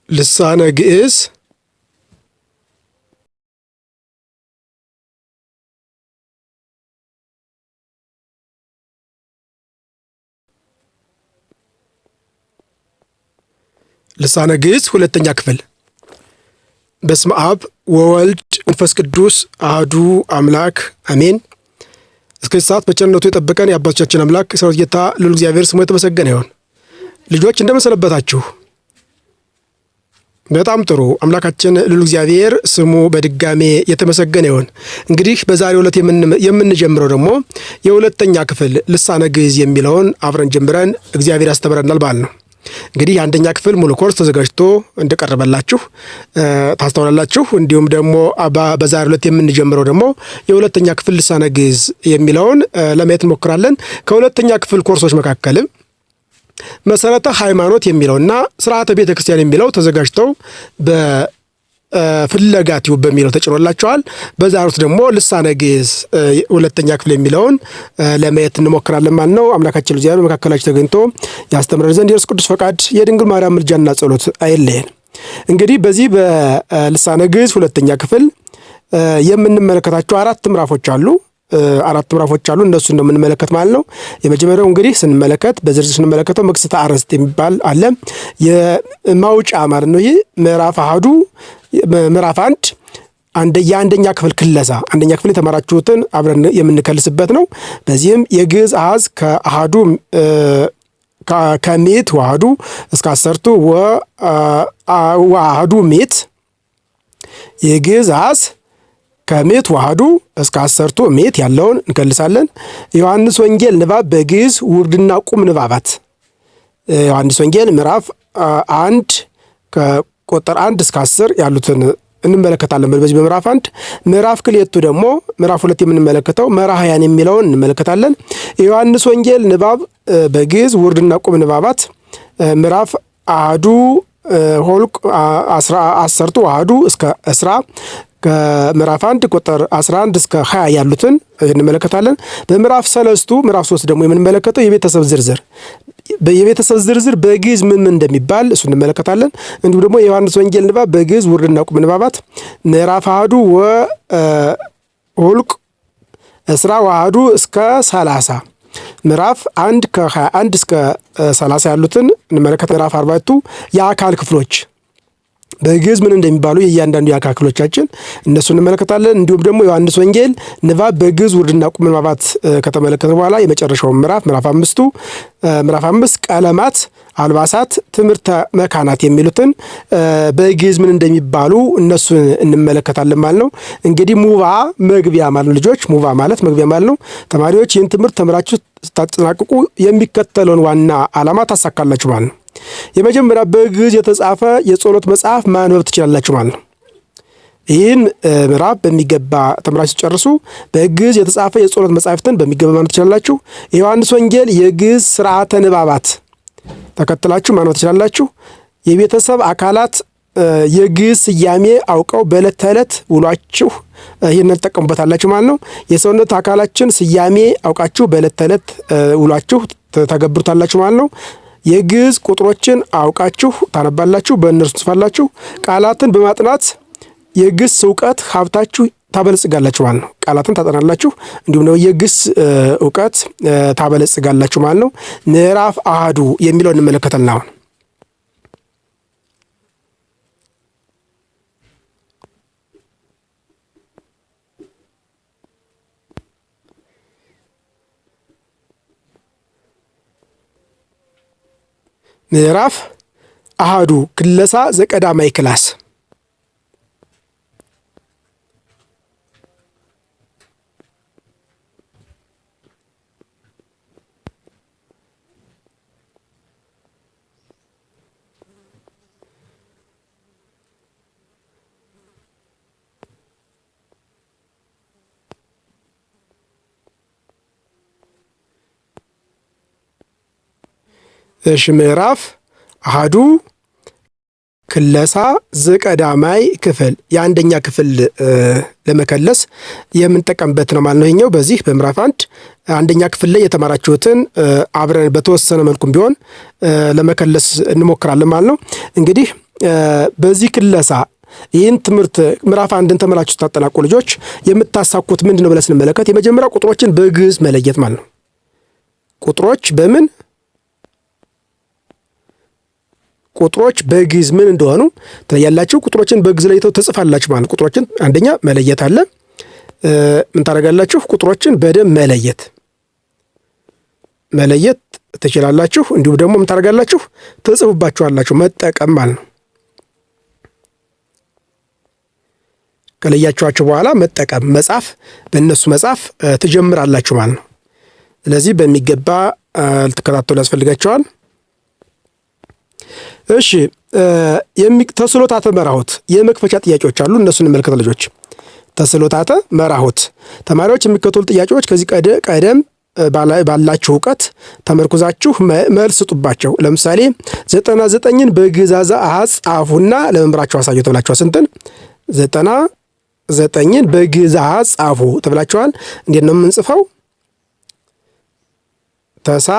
ልሳነ ግዕዝ ልሳነ ግዕዝ ሁለተኛ ክፍል። በስመ አብ ወወልድ መንፈስ ቅዱስ አሐዱ አምላክ አሜን። እስከዚህ ሰዓት በቸርነቱ የጠበቀን የአባቶቻችን አምላክ የሠራዊት ጌታ ልዑል እግዚአብሔር ስሙ የተመሰገነ ይሁን። ልጆች እንደምን ሰነበታችሁ? በጣም ጥሩ። አምላካችን ልዑል እግዚአብሔር ስሙ በድጋሜ የተመሰገነ ይሁን። እንግዲህ በዛሬው ዕለት የምንጀምረው ደግሞ የሁለተኛ ክፍል ልሳነ ግዕዝ የሚለውን አብረን ጀምረን እግዚአብሔር ያስተምረናል ማለት ነው። እንግዲህ የአንደኛ ክፍል ሙሉ ኮርስ ተዘጋጅቶ እንደቀረበላችሁ ታስተውላላችሁ። እንዲሁም ደግሞ በዛሬው ዕለት የምንጀምረው ደግሞ የሁለተኛ ክፍል ልሳነ ግዕዝ የሚለውን ለማየት እንሞክራለን። ከሁለተኛ ክፍል ኮርሶች መካከልም መሰረተ ሃይማኖት የሚለውና ስርዓተ ቤተ ክርስቲያን የሚለው ተዘጋጅተው በፍለጋ ቲዩብ በሚለው ተጭኖላችኋል። በዛሬው ዕለት ደግሞ ልሳነ ግዕዝ ሁለተኛ ክፍል የሚለውን ለማየት እንሞክራለን ማለት ነው። አምላካችን እግዚአብሔር መካከላችን ተገኝቶ ያስተምረን ዘንድ የኢየሱስ ቅዱስ ፈቃድ የድንግል ማርያም ምልጃና ጸሎት አይለየን። እንግዲህ በዚህ በልሳነ ግዕዝ ሁለተኛ ክፍል የምንመለከታቸው አራት ምዕራፎች አሉ። እነሱን ነው የምንመለከት ማለት ነው። የመጀመሪያው እንግዲህ ስንመለከት በዝርዝር ስንመለከተው መክስተ አርእስት የሚባል አለ። የማውጫ ማለት ነው። ይህ ምዕራፍ አሐዱ ምዕራፍ አንድ የአንደኛ ክፍል ክለሳ፣ አንደኛ ክፍል የተማራችሁትን አብረን የምንከልስበት ነው። በዚህም የግዕዝ አሃዝ ከአሐዱ ከሜት ወአሐዱ እስከ አሰርቱ ወአሐዱ ሜት፣ የግዕዝ አሃዝ ከሜት ወአሐዱ እስከ አሰርቱ ሜት ያለውን እንከልሳለን። ዮሐንስ ወንጌል ንባብ በግዕዝ ውርድና ቁም ንባባት፣ ዮሐንስ ወንጌል ምዕራፍ 1 ከቁጥር 1 እስከ 10 ያሉትን እንመለከታለን። በዚህ በምዕራፍ 1 ምዕራፍ ክልኤቱ ደግሞ ምዕራፍ 2 የምንመለከተው መራሕያን የሚለውን እንመለከታለን። የዮሐንስ ወንጌል ንባብ በግዕዝ ውርድና ቁም ንባባት ምዕራፍ አሐዱ ሆልቅ 10 ወአሐዱ እስከ እስራ ከምዕራፍ 1 ቁጥር 11 እስከ 20 ያሉትን እንመለከታለን። በምዕራፍ 3 ምዕራፍ 3 ደግሞ የምንመለከተው የቤተሰብ ዝርዝር በግዕዝ ምን እንደሚባል እሱ እንመለከታለን። እንዲሁም ደግሞ የዮሐንስ ወንጌል ንባብ በግዕዝ ውርድና ቁም ንባባት ምዕራፍ አሐዱ ወሆልቅ እስራ ወአሐዱ እስከ 30 ምዕራፍ 1 ከ21 እስከ 30 ያሉትን እንመለከት። ምዕራፍ 4 የአካል ክፍሎች በግዕዝ ምን እንደሚባሉ የእያንዳንዱ የአካል ክፍሎቻችን እነሱ እንመለከታለን። እንዲሁም ደግሞ ዮሐንስ ወንጌል ንባብ በግዕዝ ውርድና ቁም ንባባት ከተመለከተ በኋላ የመጨረሻው ምዕራፍ 5 ቀለማት፣ አልባሳት፣ ትምህርተ መካናት የሚሉትን በግዕዝ ምን እንደሚባሉ እነሱን እንመለከታለን ማለት ነው። እንግዲህ ሙባ መግቢያ ማለት ልጆች፣ ሙባ ማለት መግቢያ ማለት ነው። ተማሪዎች ይህን ትምህርት ተምራችሁ ስታጠናቅቁ የሚከተለውን ዋና ዓላማ ታሳካላችሁ ማለት ነው። የመጀመሪያ በግዕዝ የተጻፈ የጸሎት መጽሐፍ ማንበብ ትችላላችሁ ማለት ነው። ይህን ምዕራፍ በሚገባ ተምራችሁ ሲጨርሱ በግዕዝ የተጻፈ የጸሎት መጽሐፍትን በሚገባ ማንበብ ትችላላችሁ። የዮሐንስ ወንጌል የግዕዝ ስርዓተ ንባባት ተከትላችሁ ማንበብ ትችላላችሁ። የቤተሰብ አካላት የግዕዝ ስያሜ አውቀው በዕለት ተዕለት ውሏችሁ ይህንን ተጠቀሙበታላችሁ ማለት ነው። የሰውነት አካላችን ስያሜ አውቃችሁ በዕለት ተዕለት ውሏችሁ ተገብሩታላችሁ ማለት ነው። የግዕዝ ቁጥሮችን አውቃችሁ ታነባላችሁ፣ በእነርሱ ትጽፋላችሁ። ቃላትን በማጥናት የግስ እውቀት ሀብታችሁ ታበለጽጋላችሁ ማለት ነው። ቃላትን ታጠናላችሁ፣ እንዲሁም ደግሞ የግስ እውቀት ታበለጽጋላችሁ ማለት ነው። ምዕራፍ አሐዱ የሚለው እንመለከታለን አሁን። ምዕራፍ አሐዱ ክለሳ ዘቀዳማይ ክላስ፣ ምዕራፍ አሐዱ ክለሳ ዘቀዳማይ ክፍል የአንደኛ ክፍል ለመከለስ የምንጠቀምበት ነው ማለት ነው። ይሄኛው በዚህ በምዕራፍ አንደኛ ክፍል ላይ የተማራችሁትን አብረን በተወሰነ መልኩም ቢሆን ለመከለስ እንሞክራለን ማለት ነው። እንግዲህ በዚህ ክለሳ ይህን ትምህርት ምዕራፍ አንድን ተመላችሁ ስታጠናቁ ልጆች የምታሳኩት ምንድን ነው ብለን ስንመለከት የመጀመሪያው ቁጥሮችን በግዕዝ መለየት ማለት ነው። ቁጥሮች በግዕዝ ምን እንደሆኑ ትለያላችሁ። ቁጥሮችን በግዕዝ ለይተው ትጽፋላችሁ ማለት ቁጥሮችን አንደኛ መለየት አለ። ምን ታደርጋላችሁ? ቁጥሮችን በደንብ መለየት ትችላላችሁ። እንዲሁም ደግሞ ምን ታደርጋላችሁ? ትጽፉባችኋላችሁ። መጠቀም ማለት ነው። ከለያችኋቸው በኋላ መጠቀም በእነሱ መጻፍ ትጀምራላችሁ ማለት ነው። ስለዚህ በሚገባ ልትከታተሉ ያስፈልጋቸዋል። እሺ ተስሎታተ መራሁት የመክፈቻ ጥያቄዎች አሉ። እነሱን እንመልከት ልጆች። ተስሎታተ መራሁት ተማሪዎች የሚከተሉ ጥያቄዎች ከዚህ ቀደም ባላችሁ እውቀት ተመርኩዛችሁ መልስ ስጡባቸው። ለምሳሌ 99ን በግዕዝ አሃዝ ጻፉና ለመምህራችሁ አሳዩ ተብላችኋል። ስንትን 99ን በግዕዝ አሃዝ ጻፉ ተብላችኋል። እንዴት ነው የምንጽፈው? ተሳ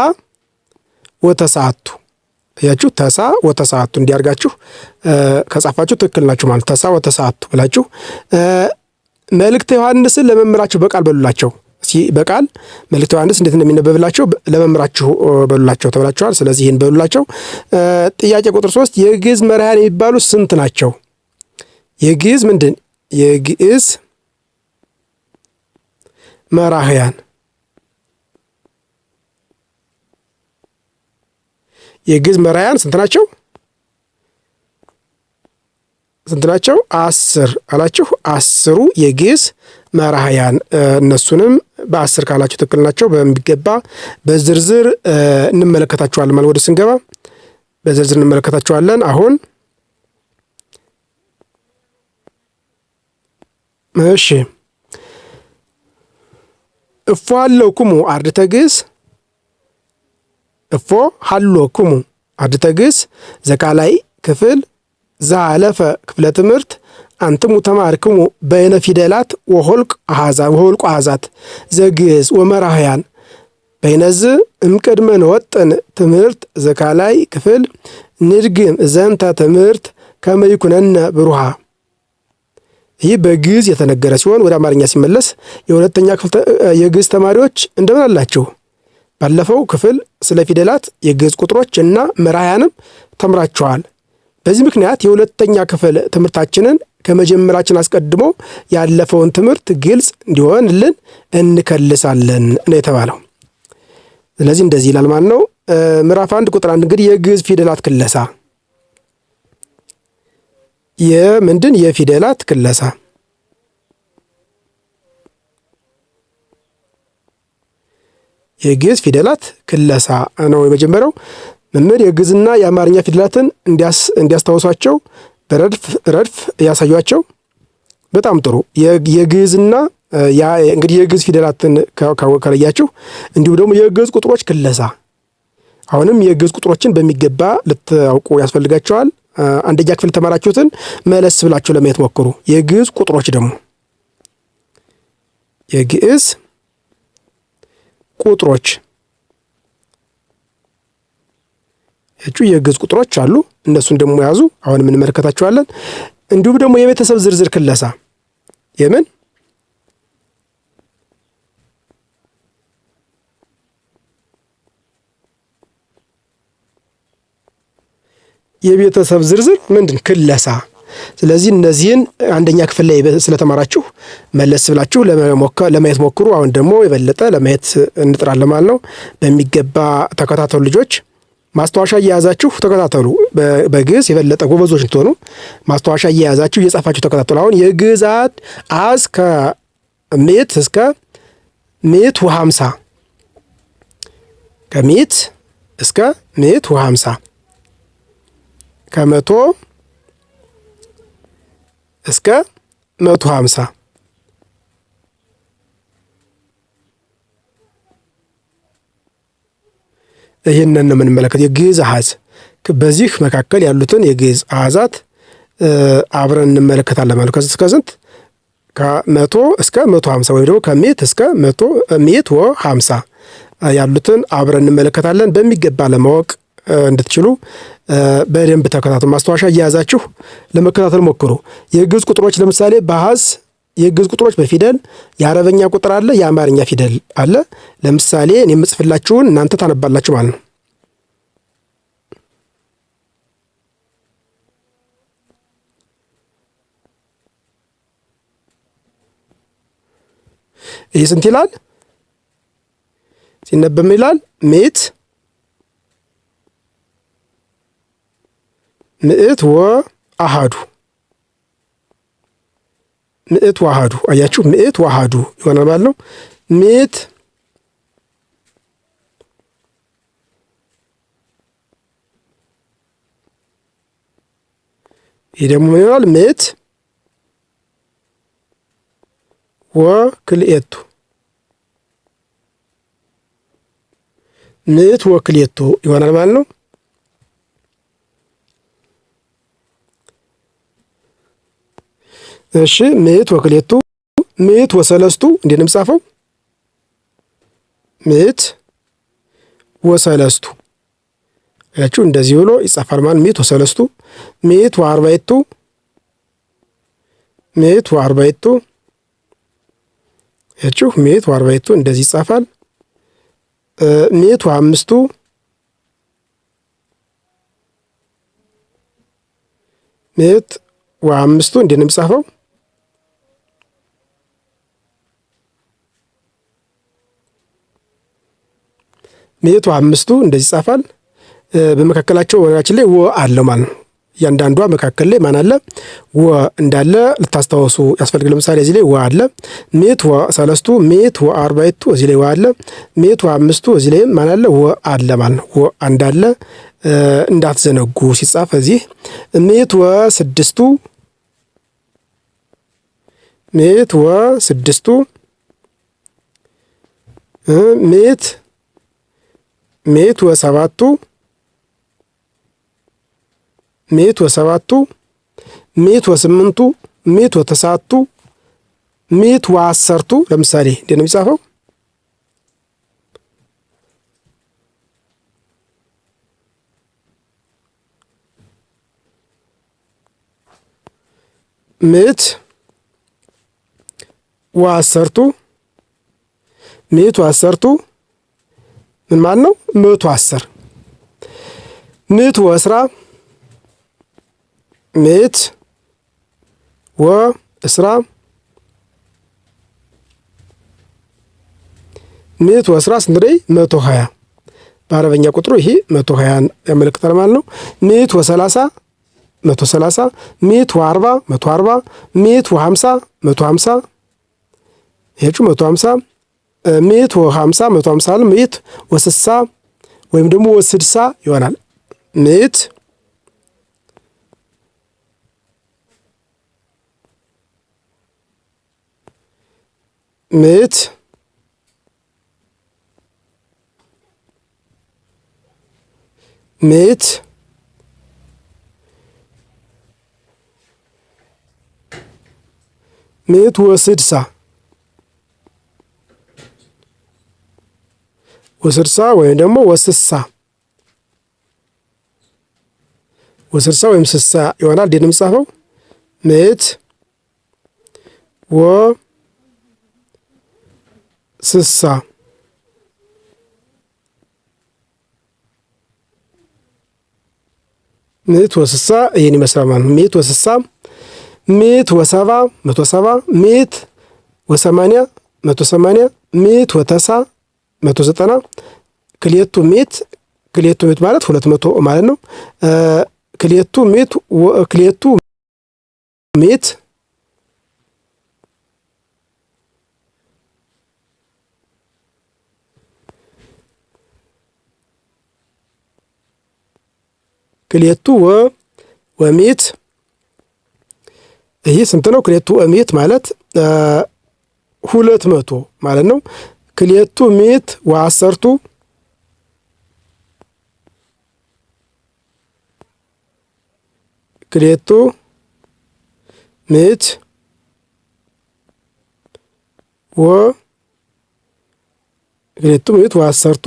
ወተሳቱ ያችሁ ተሳ ወተሳቱ እንዲያርጋችሁ ከጻፋችሁ ትክክል ናችሁ ማለት ተሳ ወተሳቱ ብላችሁ መልእክተ ዮሐንስን ለመምህራችሁ በቃል በሉላቸው። በቃል መልእክተ ዮሐንስ እንዴት እንደሚነበብላቸው ለመምህራችሁ በሉላቸው ተብላችኋል። ስለዚህ ይህን በሉላቸው። ጥያቄ ቁጥር 3 የግዕዝ መራሕያን የሚባሉት ስንት ናቸው? የግዕዝ መራሕያን ስንት ናቸው? 10 አላችሁ። 10ሩ የግዕዝ መራሕያን እነሱንም በ10 ካላችሁ ትክክል ናቸው። በሚገባ በዝርዝር እንመለከታቸዋለን ማለት ወደ ስንገባ በዝርዝር እንመለከታቸዋለን። አሁን እሺ እፎ ሀሎክሙ አርድእተ ግዕዝ እፎ ሀሎክሙ አርድእተ ግዕዝ ዘቃላይ ክፍል ዘአለፈ ክፍለ ትምህርት አንትሙ ተማርክሙ በይነ ፊደላት ወሆልቅ አሃዛት ዘግዕዝ ወመራሕያን በይነዝ እምቅድመ ንወጥን ትምህርት ዘካላይ ክፍል ንድግም ዘንተ ትምህርት ከመ ይኩነነ ብሩሃ። ይህ በግዕዝ የተነገረ ሲሆን ወደ አማርኛ ሲመለስ የሁለተኛ ክፍል የግዕዝ ተማሪዎች እንደምን አላችሁ? ባለፈው ክፍል ስለ ፊደላት የግዕዝ ቁጥሮች እና መራሕያንም ተምራችኋል። በዚህ ምክንያት የሁለተኛ ክፍል ትምህርታችንን ከመጀመራችን አስቀድሞ ያለፈውን ትምህርት ግልጽ እንዲሆንልን እንከልሳለን ነው የተባለው። ስለዚህ እንደዚህ ይላል ማለት ነው። ምዕራፍ 1 ቁጥር 1 እንግዲህ የግዕዝ ፊደላት ክለሳ የፊደላት ክለሳ የግዕዝ ፊደላት ክለሳ ነው የመጀመሪያው። መምህር የግዕዝና የአማርኛ ፊደላትን እንዲያስታውሷቸው በረድፍ ያሳዩአቸው። በጣም ጥሩ። የግዕዝና እንግዲህ የግዕዝ ፊደላትን ከለያችሁ እንዲሁም ደግሞ የግዕዝ ቁጥሮች ክለሳ። አሁንም የግዕዝ ቁጥሮችን በሚገባ ልታውቁ ያስፈልጋቸዋል። አንደኛ ክፍል ተማራችሁትን መለስ ብላችሁ ለማየት ሞክሩ። የግዕዝ ቁጥሮች ደግሞ የግዕዝ ቁጥሮች የግዕዝ ቁጥሮች አሉ። እነሱን ደግሞ ያዙ። አሁን እንመለከታቸዋለን። እንዲሁም ደግሞ የቤተሰብ ዝርዝር ክለሳ የቤተሰብ ዝርዝር ክለሳ። ስለዚህ እነዚህን አንደኛ ክፍል ላይ ስለተማራችሁ መለስ ብላችሁ ለማየት ሞክሩ። አሁን ደግሞ የበለጠ ለማየት እንጥራለን ማለት ነው። በሚገባ ተከታተሉ ልጆች። ማስታወሻ እየያዛችሁ ተከታተሉ። በግዕዝ የበለጠ ጎበዞች እንትሆኑ ማስታወሻ እየያዛችሁ እየጻፋችሁ ተከታተሉ። አሁን የግዕዝ አሃዝ ከ100 እስከ 150 ከ100 እስከ 150 ከ100 እስከ 150 ይህንን ነው የምንመለከት የግዕዝ አሃዝ። በዚህ መካከል ያሉትን የግዕዝ አሃዛት አብረን እንመለከታለን ማለት ከዚህ እስከ ስንት ከ100 እስከ 150 ወይም ደግሞ ከ100 እስከ 150 ያሉትን አብረን እንመለከታለን። በሚገባ ለማወቅ እንድትችሉ በደንብ ተከታተሉ። ማስታወሻ እየያዛችሁ ለመከታተል ሞክሩ። የግዕዝ ቁጥሮች ለምሳሌ በአሃዝ የግዕዝ ቁጥሮች በፊደል የአረበኛ ቁጥር አለ፣ የአማርኛ ፊደል አለ። ለምሳሌ እኔ የምጽፍላችሁን እናንተ ታነባላችሁ ማለት ነው። ይህ ስንት ይላል? ሲነበብ ምን ይላል? ምዕት ወአሐዱ ምዕት ወአሐዱ። አያችሁ፣ ምዕት ወአሐዱ ይሆናል ማለት ነው። ምዕት ይህ ደግሞ ምን ይሆናል? ምዕት ወክልኤቱ ምዕት ወክልኤቱ ይሆናል ማለት ነው። እሺ ምዕት ወክልኤቱ ምዕት ወሰለስቱ እንዴት ነው የምጻፈው? ምዕት ወሰለስቱ ያችሁ እንደዚህ ብሎ ይጻፋል ማለት ምዕት ወሰለስቱ። ምዕት ወአርባዕቱ ምዕት ወአርባዕቱ ያችሁ ምዕት ወአርባዕቱ እንደዚህ ይጻፋል። ምዕት ወአምስቱ ምዕት ወአምስቱ እንዴት ነው የሚጻፈው? ምዕት ወአምስቱ እንደዚህ ይጻፋል። በመካከላቸው ወራችን ላይ ወ አለው ማለት ነው። እያንዳንዷ መካከል ላይ ማን አለ? ወ እንዳለ ልታስታውሱ ያስፈልግ። ለምሳሌ እዚህ ላይ ወ አለ። ምዕት ወሰለስቱ ምዕት ወአርባዕቱ እዚህ ላይ ወ አለ። ምዕት ወአምስቱ እዚህ ላይ ማን አለ? ወ አለ ማለት ነው። ወ እንዳለ እንዳትዘነጉ ሲጻፍ እዚህ። ምዕት ወስድስቱ ምዕት ወስድስቱ ምዕት ወሰባቱ ምዕት ወሰባቱ ምዕት ወስምንቱ ምዕት ወተስዓቱ ምዕት ወአሰርቱ ለምሳሌ እንዴት ነው የሚጻፈው? ምዕት ወአሰርቱ ምዕት ወአሰርቱ ምን ማለት ነው? 110 ምዕት ወእስራ ምዕት ወእስራ ምዕት ወእስራ ስንት ላይ? 120 በአረበኛ ቁጥሩ ይሄ 120 ያመለክታል ማለት ነው። ምዕት ወሰላሳ 130 ምዕት ወ40 140 ምዕት ወ50 150 ይሄ 150 ምዕት ወ50 150 አለ። ምዕት ወስሳ ወይም ደግሞ ወስድሳ ይሆናል። ምዕት ምዕት ምዕት ምዕት ወስድሳ ወስድሳ ወይም ደግሞ ወስሳ ወስድሳ ወይም ስሳ ይሆናል። እንዴት ነው የሚጻፈው? ምዕት ወስሳ ምዕት ወስሳ ይህን ይመስላል ማለት ነው። ምዕት ወስሳ ምዕት ወሰባ 170 ምዕት ወሰማንያ 180 ምዕት ወተሳ 190 ክልኤቱ ምዕት ክልኤቱ ምዕት ማለት 200 ማለት ነው። ክልኤቱ ምዕት ክልኤቱ ምዕት ክልኤቱ ወምዕት ይህ ስንት ነው? ክልኤቱ ወምዕት ማለት 200 ማለት ነው። ክልኤቱ ምዕት ወአሰርቱ ክልኤቱ ምዕት ክልኤቱ ምዕት ወአሰርቱ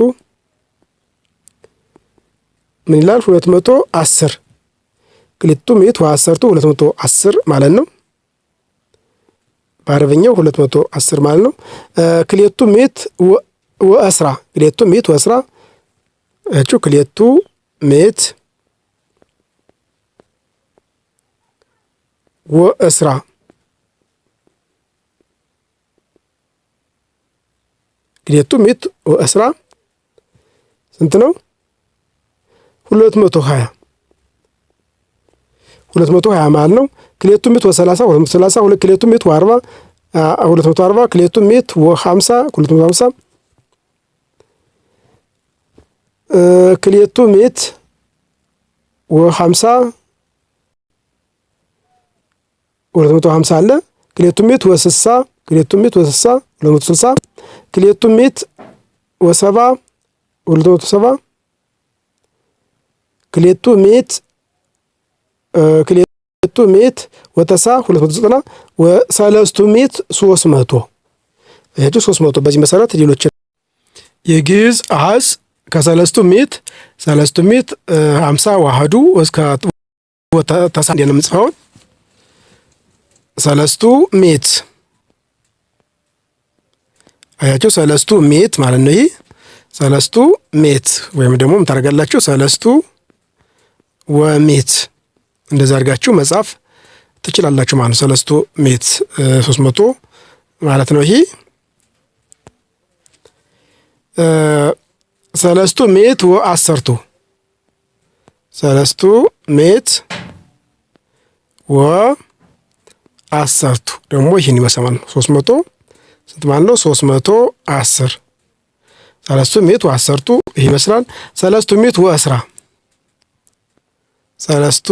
ምን ይላል? 210 ክልኤቱ ምዕት ወአሰርቱ 210 ማለት ነው። በአረበኛው 210 ማለት ነው። ክልኤቱ ምዕት ወእስራ ክልኤቱ ምዕት ወእስራ ክልኤቱ ምዕት ወእስራ ክልኤቱ ምዕት ወእስራ ስንት ነው? 220 ማለት ነው። ክልኤቱ ምዕት ወሰላሳ 230 ክልኤቱ ምዕት ወአርባ 240 ክልኤቱ ምዕት ወ50 250 ክልኤቱ ምዕት ወ50 250 አለ። ክልኤቱ ምዕት ወስሳ ክልኤቱ ምዕት ወስሳ 260 ክልኤቱ ምዕት ወሰባ 270 ክልኤቱ ምዕት ወተሳ 290 ወሰለስቱ ምዕት 300 300። በዚህ መሰረት ሌሎች የግዕዝ አሃዝ ከሰለስቱ ምዕት 50 ዋህዱ እስከ ተሳ እንደምንጽፈው ሰለስቱ ምዕት አያችሁ፣ ሰለስቱ ምዕት ማለት ነው። ይሄ ሰለስቱ ምዕት ወይም ደግሞ ምታደርጋላችሁ ሰለስቱ ወምዕት እንደዛ አድርጋችሁ መጻፍ ትችላላችሁ ማለት ነው። ሰለስቱ ምዕት 300 ማለት ነው። ይሄ ሰለስቱ ምዕት ወአሰርቱ ሰለስቱ ምዕት ወአሰርቱ ደግሞ ይህን ይመስላል። 300 ስንት ማለት ነው? 310 ሰለስቱ ምዕት ወአሰርቱ ይህ ይመስላል። ሰለስቱ ምዕት ወእስራ ሰለስቱ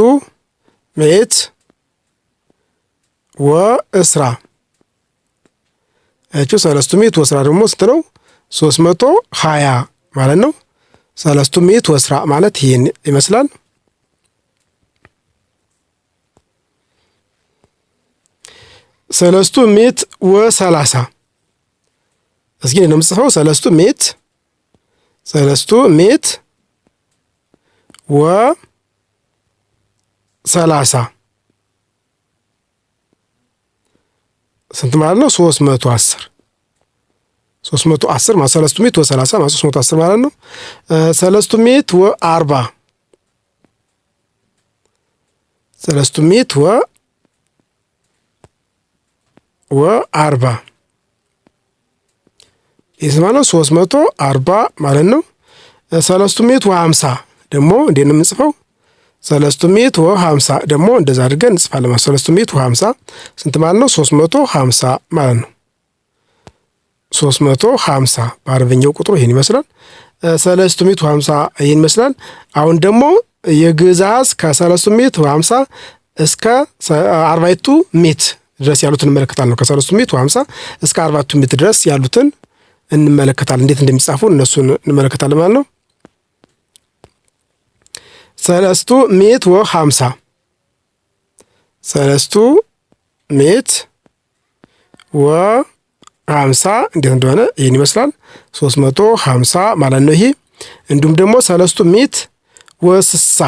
ምዕት ወእስራ ሰለስቱ ምዕት ወእስራ ደግሞ ስንት ነው? 320 ማለት ነው። ሰለስቱ ምዕት ወእስራ ማለት ይህን ይመስላል። ሰለስቱ ምዕት ወሰላሳ እስኪ ነው የምጽፈው። ሰለስቱ ምዕት ወሰላሳ ስንት ማለት ነው? 310 ማለት ሰለስቱ ምዕት ወሰላሳ ማለት 310 ማለት ነው። ሰለስቱ ምዕት ወአርባ ሰለስቱ ምዕት ወአርባ ይህ ማለት ነው 340 ማለት ነው። ሰለስቱ ምዕት ወ50 ደግሞ እንዴት ነው የምንጽፈው? ሰለስቱ ምዕት ወ50 ደግሞ እንደዛ አድርገን እንጽፋለን ማለት ሰለስቱ ምዕት ወ50 ስንት ማለት ነው? 350 ማለት ነው። 350 በአረበኛው ቁጥሩ ይሄን ይመስላል። ሰለስቱ ምዕት ወ50 ይሄን ይመስላል። አሁን ደግሞ የግዕዝ አሃዝ ከሰለስቱ ምዕት ወ50 እስከ 40ቱ ምዕት ድረስ ያሉትን እንመለከታለን። ከሰለስቱ ምዕት ወ50 እስከ 40ቱ ምዕት ድረስ ያሉትን እንመለከታለን። እንዴት እንደሚጻፉ እነሱን እንመለከታለን ማለት ነው። ሰለስቱ ምዕት ወ50 ሰለስቱ ምዕት ወ50 እንዴት እንደሆነ ይህን ይመስላል። 350 ማለት ነው ይሄ። እንዲሁም ደግሞ ሰለስቱ ምዕት ወስሳ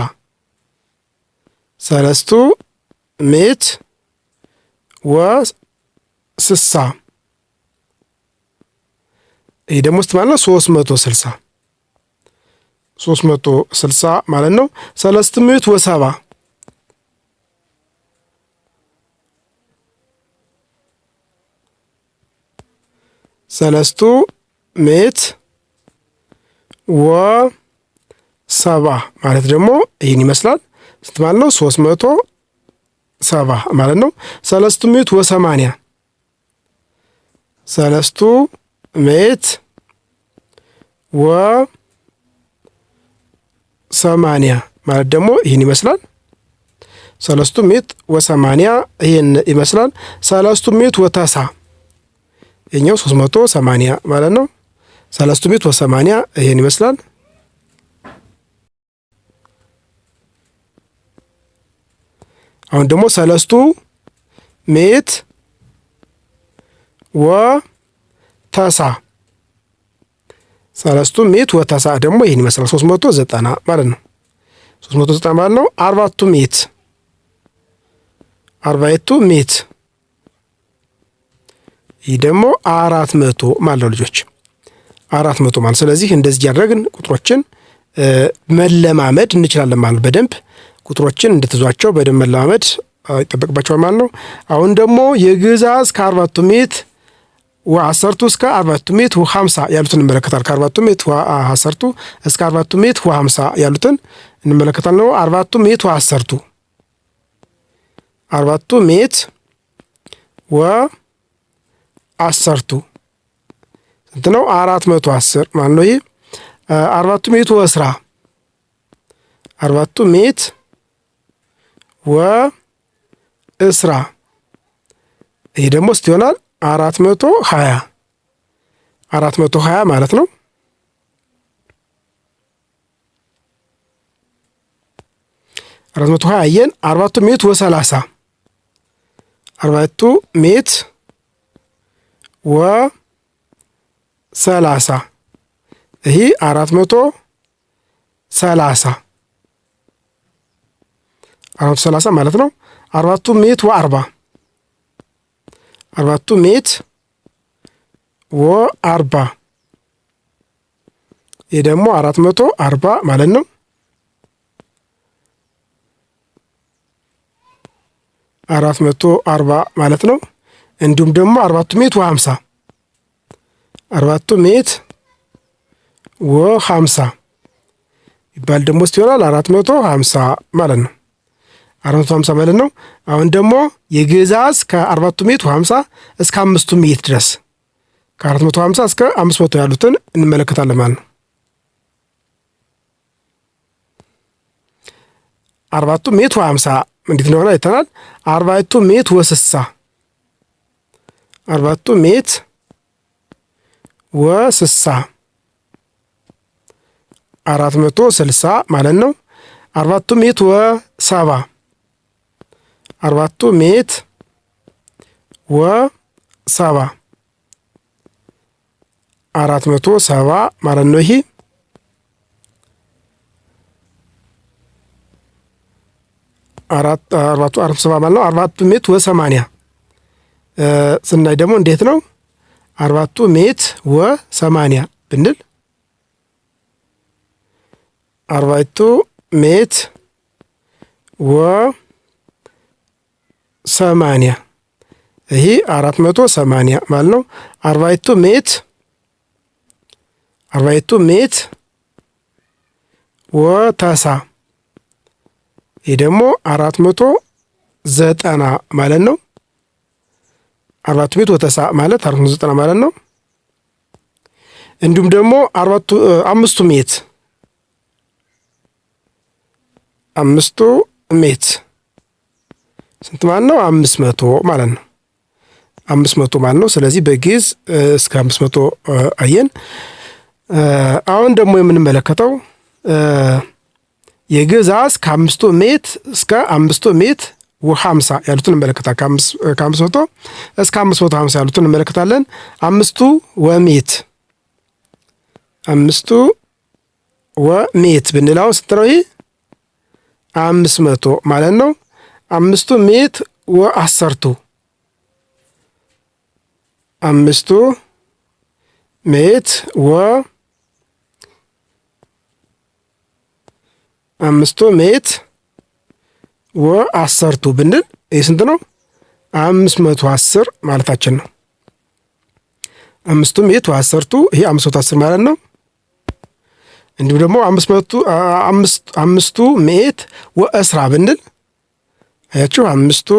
ሰለስቱ ምዕት ወስሳ ይህ ደግሞ ስንት ማለት ነው? 360 ማለት ነው። ሰለስቱ ምዕት ወሰባ ሰለስቱ ምዕት ወሰባ ማለት ደግሞ ይህን ይመስላል። ስንት ማለት ነው? 370 ማለት ነው። ሰለስቱ ምዕት ወሰማንያ ሰለስቱ ምዕት ወሰማንያ ማለት ደግሞ ይህን ይመስላል። ሰለስቱ ምዕት ወሰማንያ ይህን ይመስላል። ሰለስቱ ምዕት ወተሳ የኛው 380 ማለት ነው። ሰለስቱ ምዕት ወሰማንያ ይህን ይመስላል። አሁን ደግሞ ሰለስቱ ምዕት ወተሳ ሰለስቱ ምዕት ወተሳ ደግሞ ይህን ይመስላል 390 ማለት ነው። 390 ማለት ነው። አርባዕቱ ምዕት ይህ ደግሞ 400 ማለት ነው ልጆች 400 ማለት። ስለዚህ እንደዚህ ያደረግን ቁጥሮችን መለማመድ እንችላለን ማለት ነው። በደንብ ቁጥሮችን እንድትዟቸው በደንብ መለማመድ ይጠበቅባቸዋል ማለት ነው። አሁን ደግሞ የግዕዝ ከአርባዕቱ ምዕት ወአሰርቱ እስከ አርባዕቱ ምዕት ወሃምሳ ያሉትን እንመለከታለን። ከአርባዕቱ ምዕት ወአሰርቱ እስከ አርባዕቱ ምዕት ወሃምሳ ያሉትን እንመለከታለን። አርባዕቱ ምዕት ወአሰርቱ አርባዕቱ ምዕት ወአሰርቱ ስንት ነው? 410 ማለት ነው። ይሄ አርባዕቱ ምዕት ወእስራ አርባዕቱ ምዕት ወእስራ ይሄ ደግሞ ስንት ይሆናል? 420 ማለት ነው። 420 አየን። አርባዕቱ ምዕት ወሰላሳ አርባዕቱ ምዕት ወሰላሳ ይሄ 430 ማለት ነው። አርባዕቱ ምዕት ወአርባ አርባዕቱ ምዕት ወአርባ ይህ ደግሞ 440 ማለት ነው። 440 ማለት ነው። እንዲሁም ደግሞ አርባዕቱ ምዕት ወሃምሳ አርባዕቱ ምዕት ወሃምሳ ይባል ደግሞ እስቲ ይሆናል 450 ማለት ነው። 450 ማለት ነው። አሁን ደግሞ የግዕዝ ከአርባዕቱ ምዕት ወሃምሳ እስከ አምስቱ ምዕት ድረስ ከ450 እስከ 500 ያሉትን እንመለከታለን ማለት ነው። አርባዕቱ ምዕት ወሃምሳ እንዴት እንደሆነ አይተናል። አርባዕቱ ምዕት ወስሳ አርባዕቱ ምዕት ወስሳ 460 ማለት ነው። አርባዕቱ ምዕት ወሰባ አርባዕቱ ምዕት ወሰባ 470 ማለት ነው። ይሄ አርባዕቱ 470 ማለት ነው። አርባዕቱ ምዕት ወሰማንያ ስናይ ደግሞ እንዴት ነው? አርባዕቱ ምዕት ወሰማንያ ብንል አርባዕቱ ምዕት ወሰማንያ ይሄ 480 ማለት ነው። አርባዕቱ ምዕት ወተሳ ይህ ደግሞ 490 ማለት ነው። አርባዕቱ ምዕት ወተሳ ማለት 490 ማለት ነው። እንዲሁም ደግሞ አምስቱ ምዕት ስንት ማለት ነው? 500 ማለት ነው። 500 ማለት ነው። ስለዚህ በግዕዝ እስከ 500 አየን። አሁን ደግሞ የምንመለከተው የግዕዝ ከአምስቱ ምዕት እስከ አምስቱ ምዕት ወሃምሳ ያሉትን እንመለከታለን። ከ500 እስከ 550 ያሉትን እንመለከታለን። አምስቱ ወምዕት ብንለው ስንት ነው? ይሄ 500 ማለት ነው። አምስቱ ምዕት ወአሰርቱ አምስቱ ምዕት ወአሰርቱ ብንል ይህ ስንት ነው? 510 ማለታችን ነው። አምስቱ ምዕት ወአሰርቱ ይሄ 510 ማለት ነው። እንዲሁም ደግሞ አምስቱ ምዕት ወእስራ ብንል አያችሁ፣ አምስቱ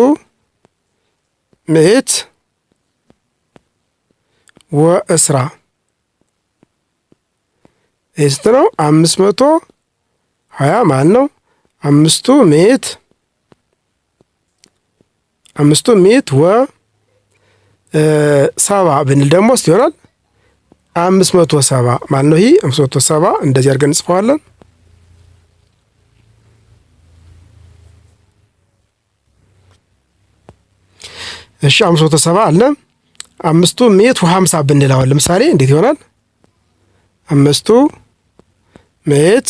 ምዕት ወእስራ ይህ ስንት ነው? 520 ማለት ነው። አምስቱ ምዕት ወሰባ ብንል ደግሞ እስቲ ይሆናል 570 ማለት ነው። ይሄ 570 እንደዚህ አድርገን እንጽፈዋለን። እሺ 570 አለ። አምስቱ ምዕት ወሃምሳ ብንል አሁን ለምሳሌ እንዴት ይሆናል? አምስቱ ምዕት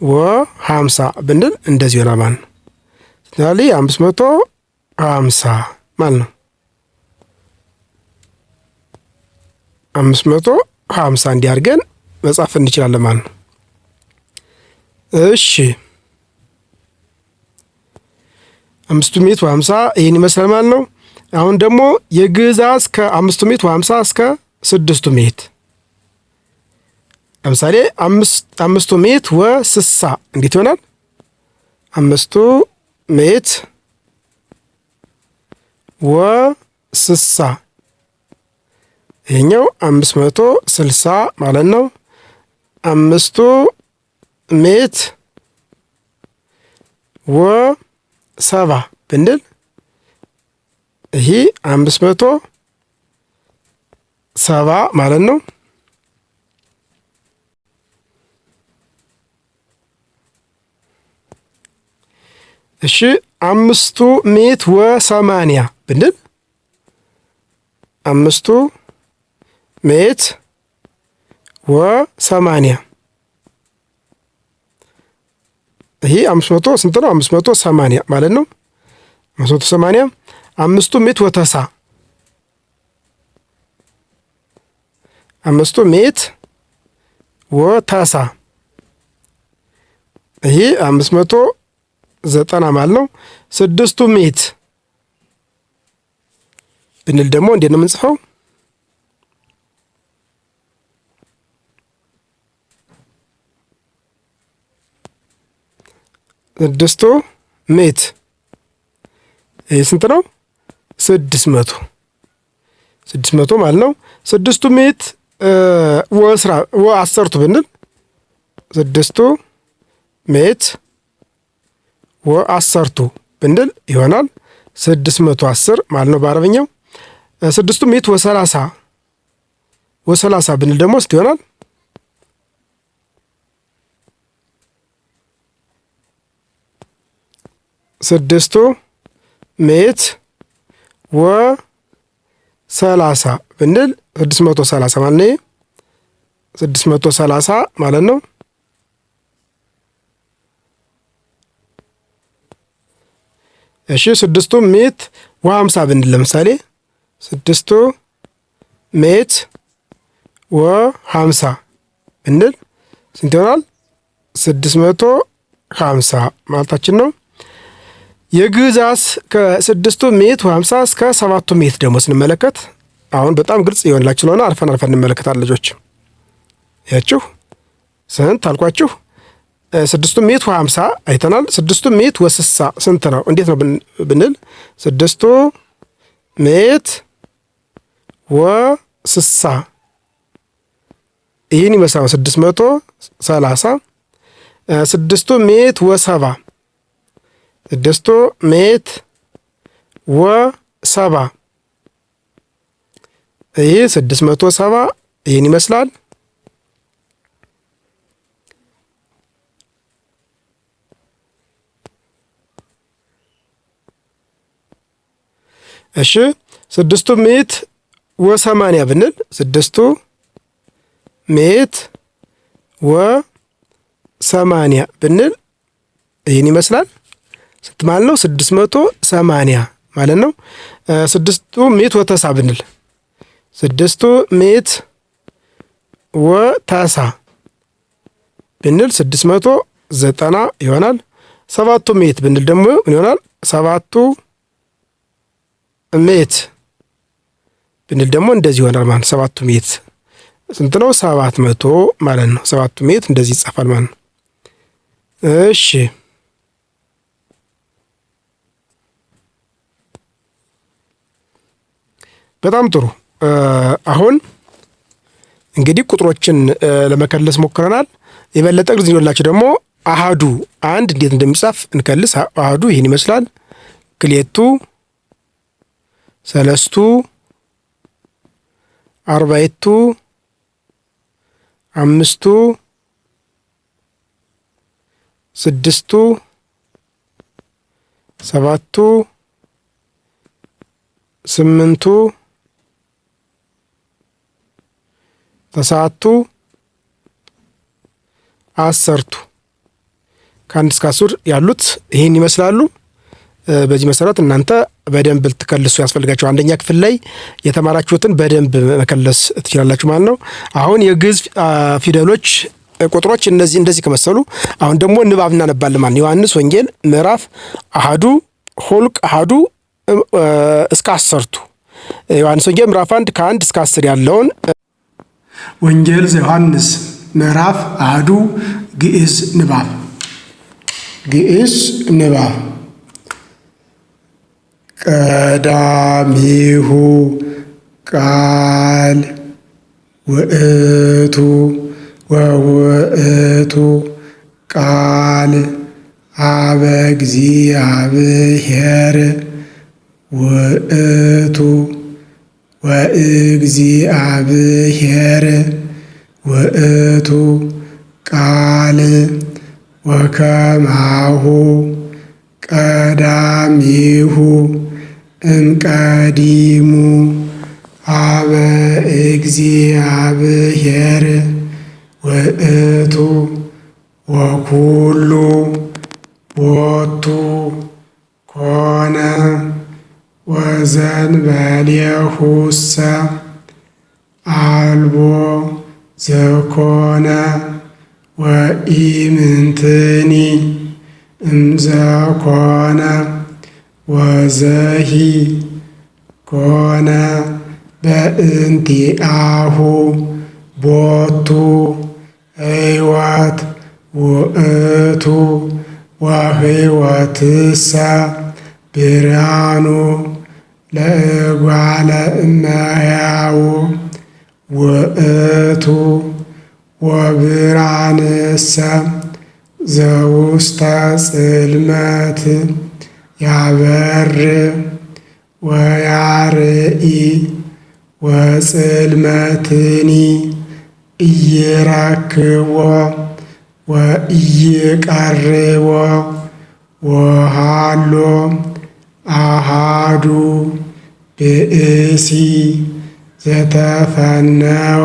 ወ50 ብንል እንደዚህ ይሆናል ማለት ነው። ስለዚህ 550 ማለት ነው። 550 እንዲህ አድርገን መጻፍ እንችላለን ማለት ነው። እሺ 550 ይህን ይመስላል ማለት ነው። አሁን ደግሞ የግዕዛት ከ550 እስከ 600 ለምሳሌ 500 ወ60 እንዴት ይሆናል? 500 ወ60 ይሄኛው 560 ማለት ነው። 500 ወ70 ብንል ይሄ 570 ማለት ነው። እሺ 500 ወ80 ብንል 500 ወ80 ይሄ 500 ስንት ነው? 580 ማለት ነው። 580 500 ወተሳ 500 ወተሳ ይሄ 590 ማለት ነው። 600 ብንል ደግሞ እንዴት ነው የምንጽፈው? 600 ይሄ ስንት ነው? 600 ማለት ነው። 600 ወ10 ብንል 600 ወ10 ብንል ይሆናል 610 ማለት ነው በአረብኛው። 600 ወ30 ብንል ደግሞ ስንት ይሆናል? 600 ወ30 ብንል 630 ማለት ነው። 630 ማለት ነው። እሺ 600 ወ50 ብንል ለምሳሌ 600 ወ50 ብንል ስንት ይሆናል? 650 ማለታችን ነው። የግዕዛት ከ650 እስከ 700 ደግሞ ስንመለከት አሁን በጣም ግልጽ ይሆንላችሁ ስለሆነ አልፈን እንመለከታለን። ልጆች ያችሁ ስንት አልኳችሁ? 650 አይተናል። 600 ወ60 ስንት ነው? እንዴት ነው ብንል 600 ወ60 ይህን ይመስላል 630 600 ወ70 600 ወ70 ይህ 670 ይህን ይመስላል። እሺ 600 ወ80 ብንል 600 ወ80 ብንል ይህን ይመስላል። ስንት ማለት ነው? 680 ማለት ነው። 600 ወተሳ ብንል 600 ወተሳ ብንል 690 ይሆናል። 700 ብንል ደግሞ ምን ይሆናል? 700 ብንል ደግሞ እንደዚህ ይሆናል ማለት 700 ስንት ነው? 700 ማለት ነው። 700 እንደዚህ ይጻፋል ማለት ነው። እሺ በጣም ጥሩ። አሁን እንግዲህ ቁጥሮችን ለመከለስ ሞክረናል። የበለጠ ግልጽ እንዲሆንላችሁ ደግሞ አሃዱ አንድ እንዴት እንደሚጻፍ እንከልስ። አሃዱ ይህን ይመስላል። ክሌቱ፣ ሰለስቱ፣ አርባዕቱ፣ አምስቱ፣ ስድስቱ፣ ሰባቱ፣ ስምንቱ፣ ተስዓቱ፣ አሰርቱ ከ1 እስከ 10 ያሉት ይህን ይመስላሉ። በዚህ መሰረት እናንተ በደንብ ልትከልሱ ያስፈልጋችሁ። አንደኛ ክፍል ላይ የተማራችሁትን በደንብ መከለስ ትችላላችሁ ማለት ነው። አሁን የግዕዝ ፊደሎች ቁጥሮች እንደዚህ ከመሰሉ አሁን ደግሞ ንባብ እናነባለን ማለት ነው። ዮሐንስ ወንጌል ምዕራፍ 1 ሁልቅ 1 እስከ 10 ዮሐንስ ወንጌል ምዕራፍ 1 ከ1 እስከ 10 ያለውን ወንጌል ዘዮሐንስ ምዕራፍ 1 ግዕዝ ንባብ ቀዳሚሁ ቃል ውእቱ ወውእቱ ቃል አበ እግዚአብሔር ውእቱ ወእግዚአብሔር ውእቱ ቃል ወከማሁ ቀዳሚሁ እምቀዲሙ አበ እግዚአብሔር ውእቱ ወኩሉ ቦቱ ኮነ ወዘንበሌሁሰ አልቦ ዘኮነ ወኢምንትኒ እምዘኮነ ወዘሂ ኮነ በእንቲአሁ ቦቱ ሕይወት ውእቱ ወሕይወትሰ ብርሃኑ ለእጓለ እመሕያው ውእቱ ወብርሃንሰ ዘውስተ ጽልመት ያበር ወያርኢ ወጽልመትኒ ኢይረክቦ ወኢይቀርቦ ወሃሎ አሃዱ ብእሲ ዘተፈነወ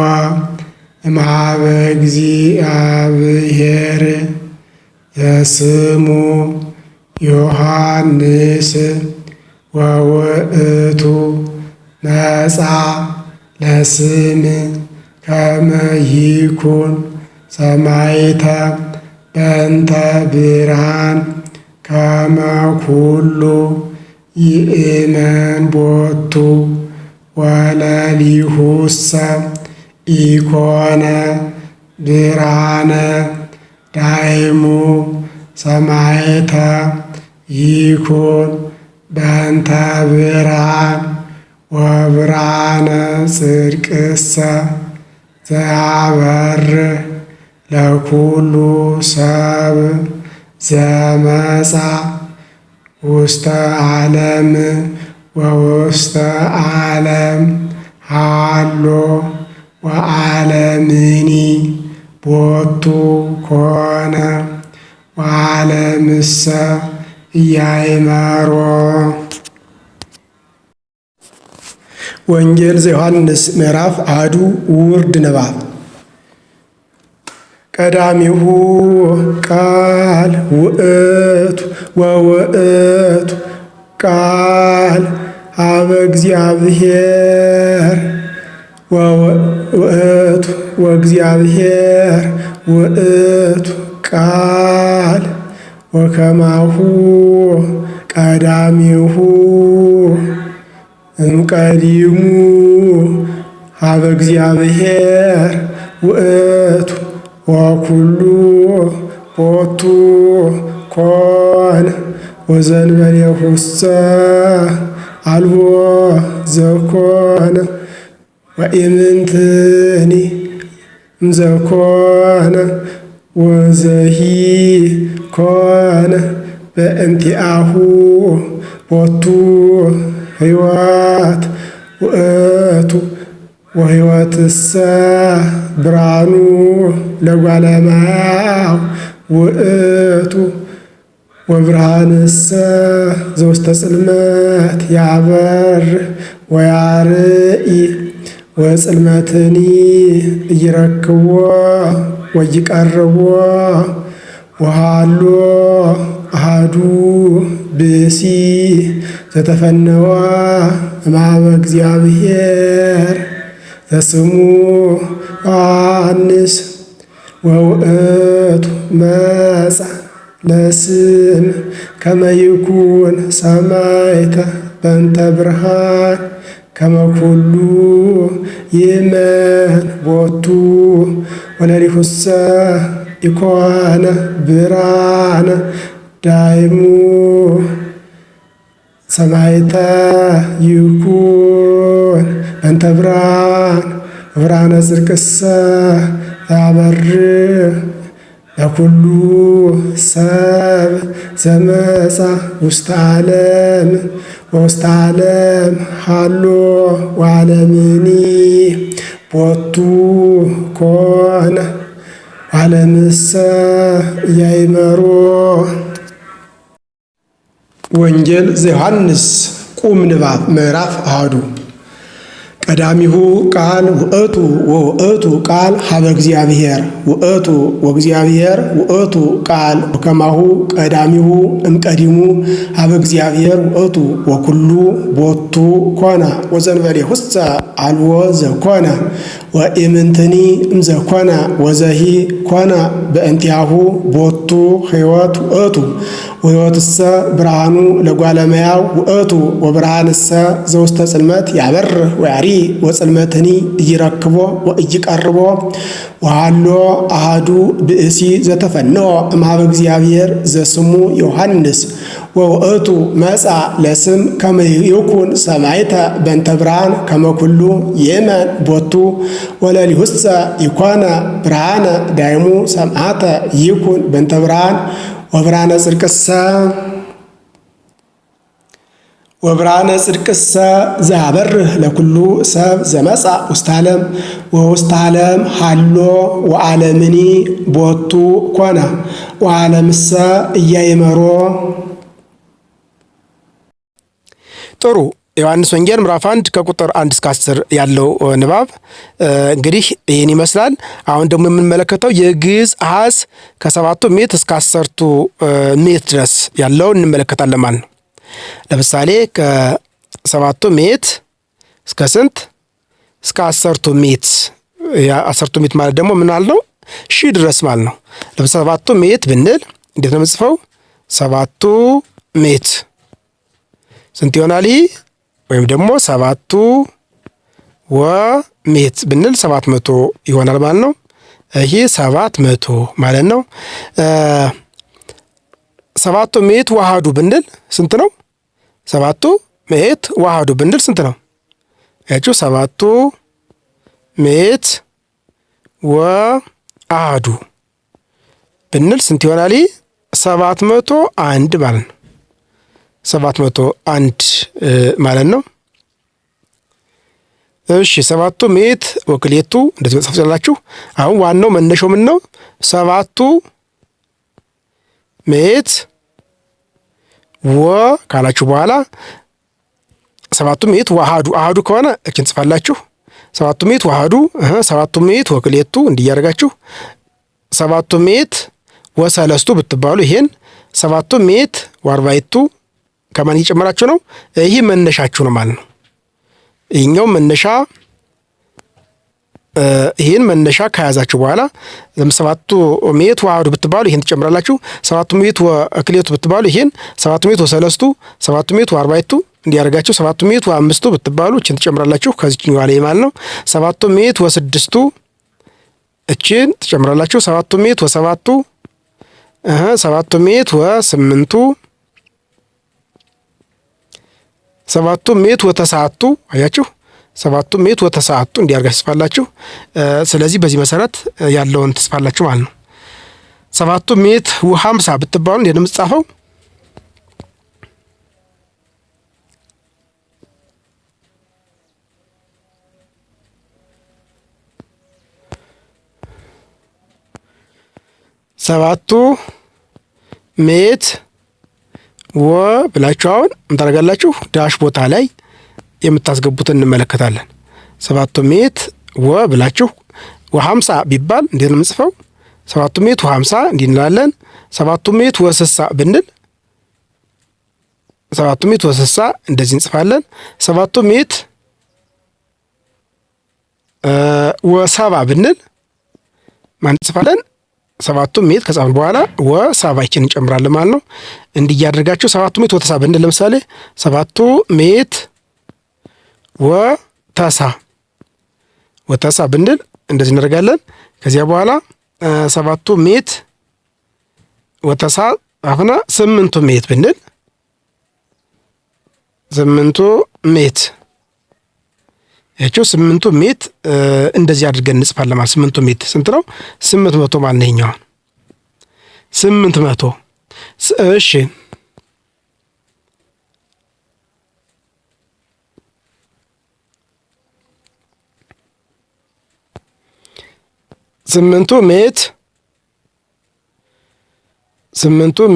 እምኀበ እግዚአብሔር ዘስሙ ዮሐንስ ወውእቱ መጻ ለስም ከመ ይኩን ሰማዕተ በእንተ ብርሃን ከመ ኩሉ ይእመን ቦቱ ወለሊሁሰ ኢኮነ ብርሃነ ዳይሙ ሰማዕተ ይኩን በእንተ ብርሃን ወብርሃነ ጽድቅሰ ዘያበርህ ለኩሉ ሰብ ዘመጻ ውስተ ዓለም ወውስተ ዓለም ሃሎ ወዓለምኒ ቦቱ ኮነ ወዓለምሰ ኢያእመሮ። ወንጌል ዘዮሐንስ ምዕራፍ 1 ውርድ ንባብ ቀዳሚሁ ቃል ውእቱ ወውእቱ ቃል አበ እግዚአብሔር ወውእቱ ወእግዚአብሔር ውእቱ ቃል ወከማሁ ቀዳሚሁ እምቀዲሙ አበ እግዚአብሔር ውእቱ ወኩሉ ቦቱ ኮነ ወዘንበሌሁሰ አልቦ ዘኮነ ወኢምንትኒ እምዘኮነ ወዘሂ ኮነ በእንቲአሁ ቦቱ ሕይወት ውእቱ ወሕይወትሰ ብርሃኑ ለእጓለ እመሕያው ውእቱ ወብርሃንሰ ዘውስተ ጽልመት ያበርህ ወያርኢ ወጽልመትኒ ኢይረክቦ ወኢይቀርቦ ወሃሎ አሐዱ ብእሲ ዘተፈነወ እምኀበ እግዚአብሔር ዘስሙ ዮሐንስ ወውእቱ መጻ ለስም ከመ ይኩን ሰማዕተ በእንተ ብርሃን ከመ ኩሉ ይእመን ቦቱ ወለሊሁሰ ኢኮነ ብርሃነ ዳይሙ ሰማዕተ ይኩን በእንተ ብርሃን ወብርሃነ ጽድቅሰ ያበርህ ለኩሉ ሰብ ዘመጻ ውስተ ዓለም ወውስተ ዓለም ሀሎ ወዓለምኒ ቦቱ ኮነ ዓለምሰ ኢያእመሮ። ወንጌል ዘዮሐንስ ቁም ንባብ ምዕራፍ አሐዱ ቀዳሚሁ ቃል ውእቱ ወውእቱ ቃል ሀበ እግዚአብሔር ውእቱ ወእግዚአብሔር ውእቱ ቃል ወከማሁ ቀዳሚሁ እምቀዲሙ ሀበ እግዚአብሔር ውእቱ ወኩሉ ቦቱ ኮነ ወዘእንበሌሁሰ አልቦ ዘኮነ ወኢምንትኒ እምዘኮነ ወዘሂ ኮነ በእንቲአሁ ቦቱ ሕይወት ውእቱ ወሕይወትሰ ብርሃኑ ለጓለ እመሕያው ውእቱ ወብርሃንሰ ዘውስተ ጽልመት ያበርህ ወያሪ ወጽልመትኒ ኢይረክቦ ወኢይቀርቦ ወሃሎ አሐዱ ብእሲ ዘተፈነወ እምኀበ እግዚአብሔር ዘስሙ ዮሐንስ ወውእቱ መጻ ለስም ከመ ይኩን ሰማዕተ በእንተ ብርሃን ከመ ኩሉ ይእመን ቦቱ ወለሊሁሰ ኢኮነ ብርሃነ ዳይሙ ሰማዕተ ይኩን በእንተ ብርሃን ወብርሃነ ጽድቅሰ ዘያበርህ ለኩሉ ሰብ ዘመጻ ውስተ ዓለም ወውስተ ዓለም ሀሎ ወዓለምኒ ቦቱ ኮነ ወዓለምሰ ኢያእመሮ። ጥሩ። ዮሐንስ ወንጌል ምዕራፍ 1 ከቁጥር 1 እስከ 10 ያለው ንባብ እንግዲህ ይህን ይመስላል። አሁን ደግሞ የምንመለከተው የግዕዝ አሃዝ ከሰባቱ ምዕት እስከ 10ቱ ምዕት ድረስ ያለውን እንመለከታለን ማለት ነው። ለምሳሌ ከሰባቱ ምዕት እስከ ስንት? እስከ 10ቱ ምዕት። 10ቱ ምዕት ማለት ደግሞ ምን ማለት ነው? ሺህ ድረስ ማለት ነው። ለምሳሌ ሰባቱ ምዕት ብንል እንዴት ነው የምንጽፈው? ሰባቱ ምዕት ስንት ይሆናል? ወይም ደግሞ ሰባቱ ወምዕት ብንል 700 ይሆናል ማለት ነው። ይሄ 700 ማለት ነው። ሰባቱ ምዕት ወአሐዱ ብንል ስንት ነው? ሰባቱ ምዕት ወአሐዱ ብንል ስንት ነው? ያችሁ ሰባቱ ምዕት ወአሐዱ ብንል ስንት ይሆናል? 701 ማለት ነው። 701 ማለት ነው። እሺ ሰባቱ ምዕት ወክሌቱ እንደዚህ መጻፍ ትችላላችሁ። አሁን ዋናው መነሻው ምን ነው? ሰባቱ ምዕት ወ ካላችሁ በኋላ ሰባቱ ምዕት ወአሐዱ አሐዱ ከሆነ እችን ጽፋላችሁ። ሰባቱ ምዕት ወአሐዱ ሰባቱ ምዕት ወክሌቱ እንዲያደርጋችሁ ሰባቱ ምዕት ወሰለስቱ ብትባሉ ይሄን ሰባቱ ምዕት ወአርባዕቱ ከማን እየጨመራችሁ ነው? ይህ መነሻችሁ ነው ማለት ነው። ይሄኛው መነሻ ይሄን መነሻ ከያዛችሁ በኋላ ሰባቱ ምዕት ወአሐዱ ብትባሉ ይሄን ትጨምራላችሁ። ሰባቱ ምዕት ወክሌቱ ብትባሉ ይሄን ሰባቱ ምዕት ወሰለስቱ ሰባቱ ምዕት ወአርባዕቱ እንዲያደርጋችሁ ሰባቱ ምዕት ወአምስቱ ብትባሉ እችን ትጨምራላችሁ ከዚህኛው ላይ ማለት ነው። ሰባቱ ምዕት ወስድስቱ እችን ትጨምራላችሁ። ሰባቱ ምዕት ወሰባቱ ሰባቱ ምዕት ወስምንቱ ሰባቱ ምዕት ወተስዓቱ አያችሁ፣ ሰባቱ ምዕት ወተስዓቱ እንዲያርጋችሁ ትጽፋላችሁ። ስለዚህ በዚህ መሰረት ያለውን ትጽፋላችሁ ማለት ነው። ሰባቱ ምዕት ወሃምሳ ብትባሉ እንዴት ነው የምትጻፈው? ሰባቱ ምዕት ወ ብላችሁ አሁን እንታረጋላችሁ ዳሽ ቦታ ላይ የምታስገቡትን እንመለከታለን። ሰባቱ ምዕት ወ ብላችሁ ወ50 ቢባል እንዴት ነው የምንጽፈው? 7 ሜት ወ50 እንዲህ እንላለን። 7 ሜት ወ60 ብንል 7 ሜት ወ60 እንደዚህ እንጽፋለን። 7 ሜት ወ70 ብንል ማን እንጽፋለን? 7 ሜት ከጻፍን በኋላ ወ70 ይችን እንጨምራለን ማለት ነው። እንዲህ እያደረጋችሁ 7 ሜት ወ90 ብንል ለምሳሌ 7 ሜት ወ90 ብንል እንደዚህ እናደርጋለን። ከዚያ በኋላ 7 ሜት ወ90 አሁን 8 ሜት ብንል 8 ሜት ያቸው 8 ሜት እንደዚህ አድርገን እንጽፋለን ማለት 8 ሜት ስንት ነው? 800 ማለት ነው። ይኸኛው 800 እሺ 8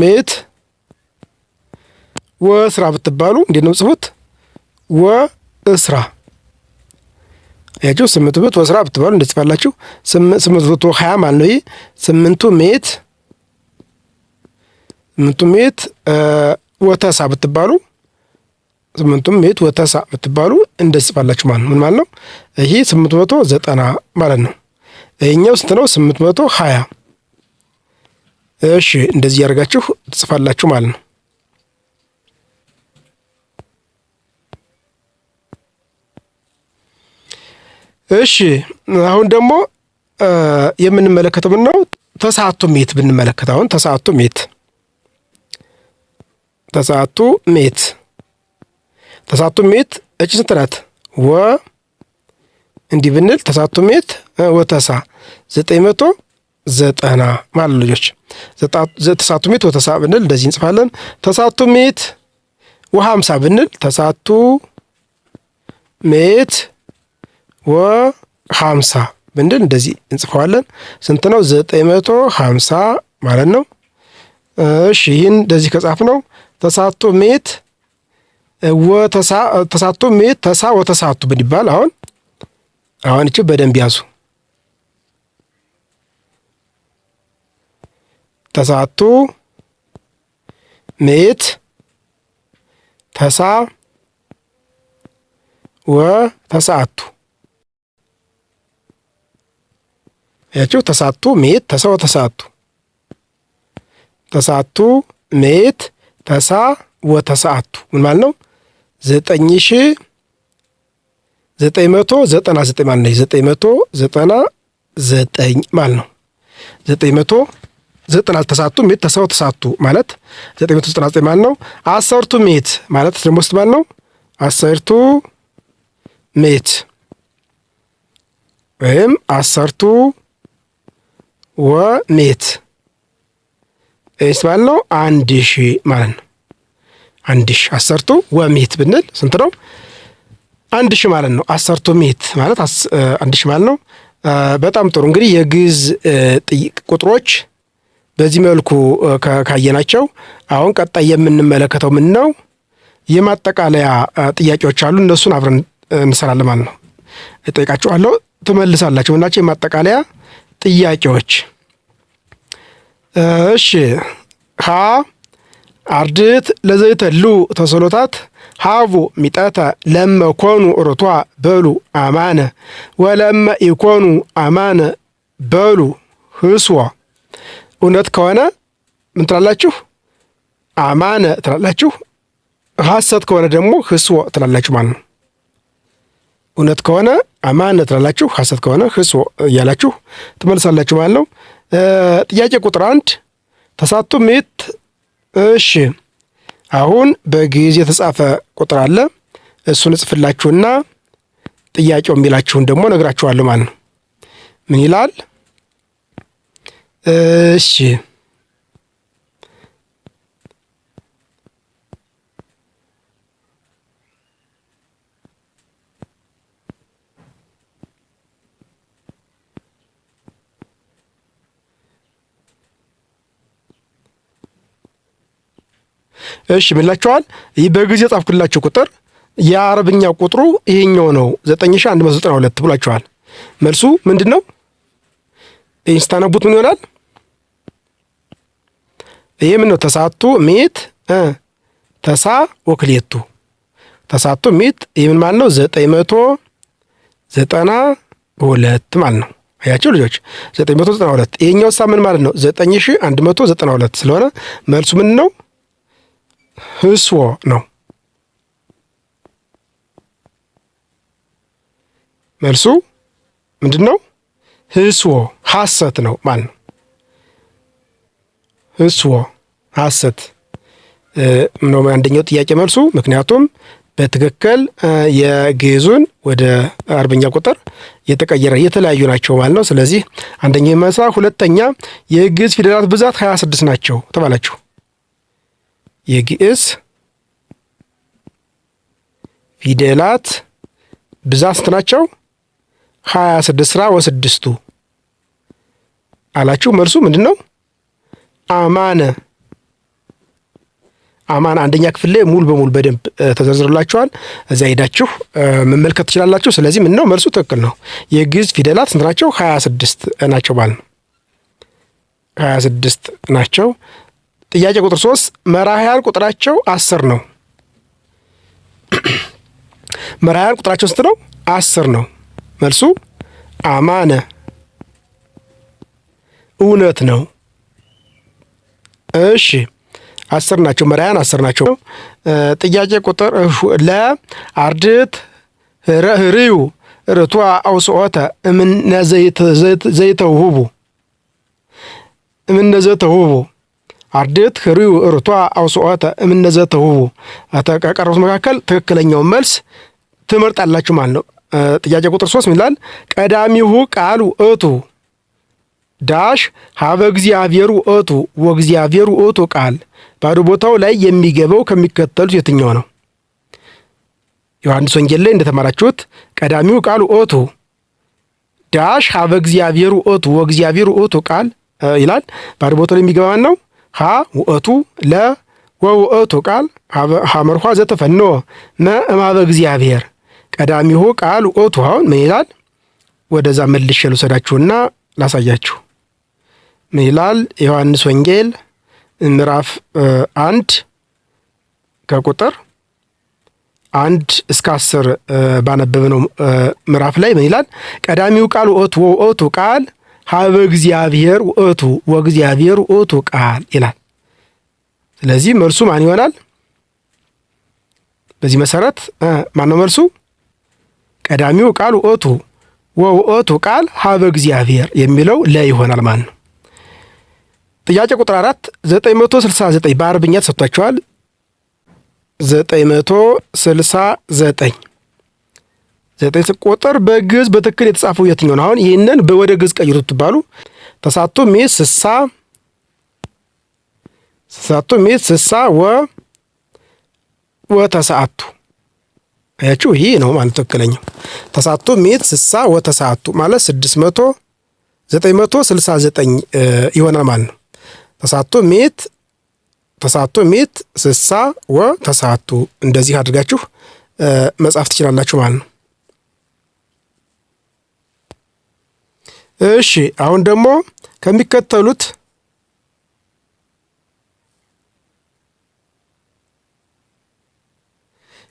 ሜት ወስራ ብትባሉ እንዴት ነው ጽፉት? ወስራ ያችሁ 8 ሜት ወስራ ብትባሉ እንዴት ጽፋላችሁ? 820 ማለት ነው። ይሄ 8 ሜት ወተሳ ብትባሉ 8 ሜት ወተሳ ብትባሉ እንዴት ጽፋላችሁ ማለት ነው። ምን ማለት ነው? ይሄ 890 ማለት ነው። ይሄኛው ስንት ነው? 820 እሺ እንደዚህ ያደርጋችሁ ትጽፋላችሁ ማለት ነው። እሺ አሁን ደግሞ የምንመለከተው ምን ነው? ተሰዓቱ ሜት ብንመለከት አሁን ተሰዓቱ ሜት እቺ ስንት ናት? ወ እንዲህ ብንል ተሰዓቱ ሜት ወተሳ 990 ማለት ልጆች ተሰዓቱ ሜት ወተሳ ብንል እንደዚህ እንጽፋለን። ተሰዓቱ ሜት ወ50 ብንል ተሰዓቱ ሜት ወ50 ብንል እንደዚህ እንጽፈዋለን። ስንት ነው? 950 ማለት ነው። እሺ ይህን እንደዚህ ከጻፍ ነው ተሰዓቱ ሜት ተሰዓቱ ሜት ተሳ ወተሰዓቱ ብንባል አሁን እቺ በደንብ ያዙ። ተሰዓቱ ሜት ተሳ ወተሰዓቱ ያችሁ ተሰዓቱ ሜት ተሳ ወተሰዓቱ ተሰዓቱ ሜት ተሳ ወተሰዓቱ ምን ማለት ነው? 9999 ማለት ነው። 999 ማለት ነው። 990 ተሰዓቱ ሜት ተሳ ወተሰዓቱ ማለት 999 ማለት ነው። አሰርቱ ሜት ማለት ደግሞ ስንት ማለት ነው? አሰርቱ ሜት ወይም አሰርቱ ወሜት ማለት ነው 1000 ማለት ነው። 1000 አሰርቱ ወሜት ብንል ስንት ነው? 1000 ማለት ነው። አሰርቱ ሜት ማለት 1000 ማለት ነው። በጣም ጥሩ እንግዲህ የግዕዝ ቁጥሮች በዚህ መልኩ ካየናቸው አሁን ቀጣይ የምንመለከተው ምን ነው? የማጠቃለያ ጥያቄዎች አሉ። እነሱን አብረን እንሰራለን ማለት ነው። እጠይቃችኋለሁ ትመልሳላችሁ። ምናቸው የማጠቃለያ ጥያቄዎች? እሺ ሀ አርድት ለዘይተሉ ተሰሎታት ሀቡ ሚጠተ ለመ ኮኑ ርቷ በሉ አማነ ወለመ ኢኮኑ አማነ በሉ ህስዋ። እውነት ከሆነ ምን ትላላችሁ? አማነ ትላላችሁ። ሐሰት ከሆነ ደግሞ ህስዋ ትላላችሁ ማለት ነው። እውነት ከሆነ አማነ ትላላችሁ፣ ሐሰት ከሆነ ህስዋ እያላችሁ ትመልሳላችሁ ማለት ነው። ጥያቄ ቁጥር 1 ተሰዓቱ ሜት። እሺ አሁን በግዕዝ የተጻፈ ቁጥር አለ። እሱን እጽፍላችሁና ጥያቄው የሚላችሁን ደግሞ ነግራችኋለሁ ማለት ነው። ምን ይላል? እሺ ምን ላችኋል? ይህ በግዕዝ የጻፍኩላችሁ ቁጥር የአረብኛ ቁጥሩ ይሄኛው ነው 9192 ብላችኋል። መልሱ ምንድነው? ይህን ስታነቡት ምን ይሆናል? ይሄ ምን ነው? ተሳቱ ምዕት ተሳ ወክሌቱ ተሳቱ ምዕት ይህ ምን ማለት ነው? 992 ማለት ነው። አያችሁ ልጆች 992። ይሄኛው ሳ ምን ማለት ነው? 9192 ስለሆነ መልሱ ምን ነው? ህስዎ ነው። መልሱ ምንድን ነው? ህስዎ ሐሰት ነው ማለት ነው። ህስዎ ሐሰት ነው አንደኛው ጥያቄ መልሱ። ምክንያቱም በትክክል የግዕዙን ወደ አርበኛ ቁጥር የተቀየረ የተለያዩ ናቸው ማለት ነው። ስለዚህ አንደኛው ይመስላል። ሁለተኛ የግዕዝ ፊደላት ብዛት 26 ናቸው ተባላችሁ። የግዕዝ ፊደላት ብዛት ስንት ናቸው? 26 ስራ ወስድስቱ አላችሁ። መልሱ ምንድን ነው? አማነ አማን አንደኛ ክፍል ላይ ሙሉ በሙሉ በደንብ ተዘርዝሮላችኋል። እዚያ ሄዳችሁ መመልከት ትችላላችሁ። ስለዚህ ምን ነው መልሱ ትክክል ነው። የግዕዝ ፊደላት ስንት ናቸው? 26 ናቸው ማለት ነው። 26 ናቸው። ጥያቄ ቁጥር 3 መራሕያን ቁጥራቸው 10 ነው። መራሕያን ቁጥራቸው ስንት ነው? 10 ነው። መልሱ አማነ እውነት ነው። እሺ 10 ናቸው። መራሕያን 10 ናቸው። ጥያቄ ቁጥር ለአርድእት ህርዩ ርቷ አውስኦተ እምነ ዘይተውህቡ እምነ ዘተውህቡ አርድእት ህርዩ ርቷ አውስኦተ እምነ ዘተውህቡ ከቀረቡት መካከል ትክክለኛውን መልስ ትመርጣላችሁ ማለት ነው። ጥያቄ ቁጥር 3 ይላል ቀዳሚሁ ቃሉ እቱ ዳሽ ሀበ እግዚአብሔሩ እቱ ወእግዚአብሔሩ እቱ ቃል ባዶ ቦታው ላይ የሚገባው ከሚከተሉት የትኛው ነው? ዮሐንስ ወንጌል ላይ እንደተማራችሁት ቀዳሚው ቃሉ እቱ ዳሽ ሀበ እግዚአብሔሩ እቱ ወእግዚአብሔሩ እቱ ቃል ይላል። ባዶ ቦታው ላይ የሚገባ ማን ነው? ሀ ውእቱ ለ ወውእቱ ቃል ሀመርኋ ዘተፈኖ መ እምኀበ እግዚአብሔር ቀዳሚሁ ቃሉ እቱ አሁን ምን ይላል? ወደዛ መልሼ ልውሰዳችሁና ላሳያችሁ። ምን ይላል? ዮሐንስ ወንጌል ምዕራፍ 1 ከቁጥር 1 እስከ 10 ባነበብነው ምዕራፍ ላይ ምን ይላል? ቀዳሚው ቃል ውእቱ ወውእቱ ቃል ሀበ እግዚአብሔር ውእቱ ወእግዚአብሔር ውእቱ ቃል ይላል። ስለዚህ መልሱ ማን ይሆናል? በዚህ መሰረት ማን ነው መልሱ? ቀዳሚው ቃል ውእቱ ወውእቱ ቃል ሀበ እግዚአብሔር የሚለው ላይ ይሆናል ማለት ነው። ጥያቄ ቁጥር 4 969 በአረብኛ ተሰጥቷቸዋል። 969 ቁጥር በግዕዝ በትክክል የተጻፈው የትኛው ነው? አሁን ይህንን ወደ ግዕዝ ቀይሩት ትባሉ ተሳቱ ሚስ ስሳ ወተሰዓቱ አያችሁ፣ ይሄ ነው ማለት ትክክለኛው። ተሳቱ ሚት ስሳ ወተሰዓቱ ማለት 969 ይሆናል ማለት ነው። ተሳቱ ሚት ስሳ ወተሰዓቱ እንደዚህ አድርጋችሁ መጻፍ ትችላላችሁ ማለት ነው። እሺ አሁን ደግሞ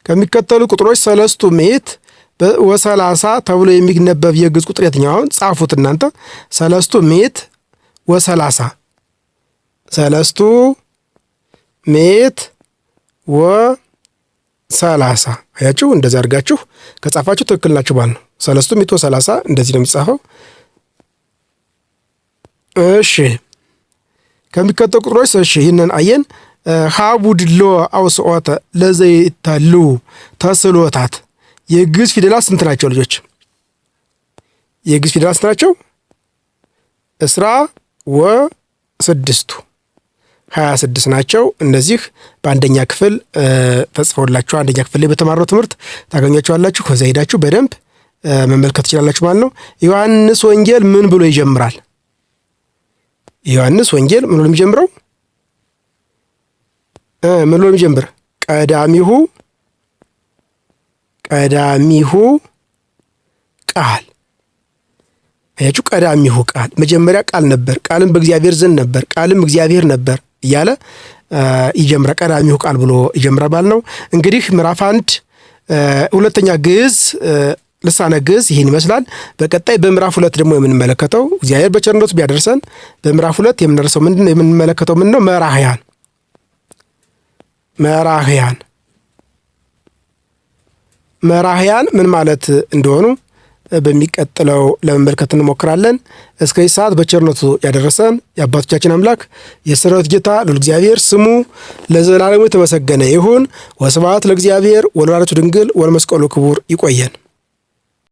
ከሚከተሉት ቁጥሮች ሰለስቱ ምዕት ወሰላሳ ተብሎ የሚነበብ የግዕዝ ቁጥር የትኛው? አሁን ጻፉት እናንተ። ሰለስቱ ምዕት ወሰላሳ ሰለስቱ ምዕት ወሰላሳ አያችሁ፣ እንደዚህ አድርጋችሁ ከጻፋችሁ ትክክል ናችሁ ማለት ነው። ሰለስቱ ምዕት ወሰላሳ እንደዚህ ነው የሚጻፈው። እሺ ከሚከተሉ ቁጥሮች እሺ ይህንን አየን። ሀቡድሎ አውስኦተ ለዘይታሉ ተስሎታት የግዕዝ ፊደላት ስንት ናቸው ልጆች? የግዕዝ ፊደላት ስንት ናቸው? እስራ ወስድስቱ 26 ናቸው። እነዚህ በአንደኛ ክፍል ተጽፈውላችሁ አንደኛ ክፍል ላይ በተማረው ትምህርት ታገኟቸዋላችሁ። ከዛ ሄዳችሁ በደንብ መመልከት ትችላላችሁ ማለት ነው። ዮሐንስ ወንጌል ምን ብሎ ይጀምራል? ዮሐንስ ወንጌል ምን ብሎ የሚጀምረው? ምን ብሎ የሚጀምር? ቀዳሚሁ ቃል አያችሁ፣ ቀዳሚሁ ቃል መጀመሪያ ቃል ነበር፣ ቃልም በእግዚአብሔር ዘንድ ነበር፣ ቃልም እግዚአብሔር ነበር እያለ ይጀምራል። ቀዳሚው ቃል ብሎ ይጀምራል ማለት ነው። እንግዲህ ምዕራፍ 1 ሁለተኛ ግዕዝ ልሳነ ግዕዝ ይህን ይመስላል። በቀጣይ በምዕራፍ 2 ደግሞ የምንመለከተው እግዚአብሔር በቸርነቱ ቢያደርሰን በምዕራፍ 2 የምንደርሰው ምንድነው? የምንመለከተው ምንድነው? መራሕያን ምን ማለት እንደሆኑ በሚቀጥለው ለመመልከት እንሞክራለን። እስከዚህ ሰዓት በቸርነቱ ያደረሰን የአባቶቻችን አምላክ የሠራዊት ጌታ ልዑል እግዚአብሔር ስሙ ለዘላለሙ የተመሰገነ ይሁን። ወስብሐት ለእግዚአብሔር ወለወላዲቱ ድንግል ወለመስቀሉ ክቡር። ይቆየን።